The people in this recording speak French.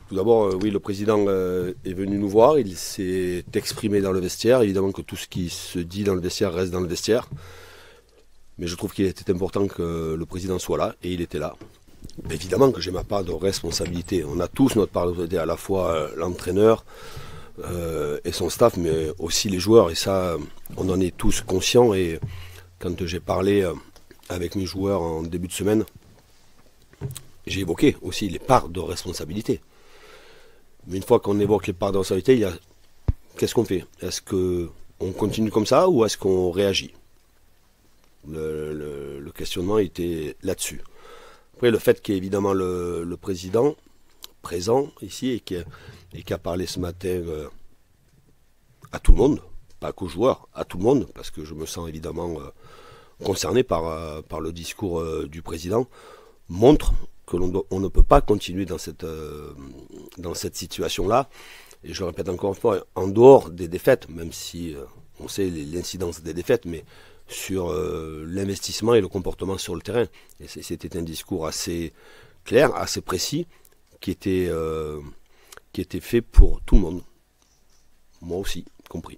Tout d'abord, oui, le président est venu nous voir, il s'est exprimé dans le vestiaire. Évidemment que tout ce qui se dit dans le vestiaire reste dans le vestiaire. Mais je trouve qu'il était important que le président soit là, et il était là. Évidemment que j'ai ma part de responsabilité. On a tous notre part de responsabilité, à la fois l'entraîneur et son staff, mais aussi les joueurs. Et ça, on en est tous conscients. Et quand j'ai parlé avec mes joueurs en début de semaine, j'ai évoqué aussi les parts de responsabilité. Mais une fois qu'on évoque les parts de responsabilité, qu'est-ce qu'on fait? Est-ce qu'on continue comme ça ou est-ce qu'on réagit? Le questionnement était là-dessus. Après, le fait qu'il y ait évidemment le président présent ici et qui a parlé ce matin à tout le monde, pas qu'aux joueurs, à tout le monde, parce que je me sens évidemment concerné par le discours du président, montre que on ne peut pas continuer dans cette situation-là. Et je le répète encore une fois, en dehors des défaites, même si on sait l'incidence des défaites, mais sur l'investissement et le comportement sur le terrain. Et c'était un discours assez clair, assez précis, qui était fait pour tout le monde. Moi aussi, compris.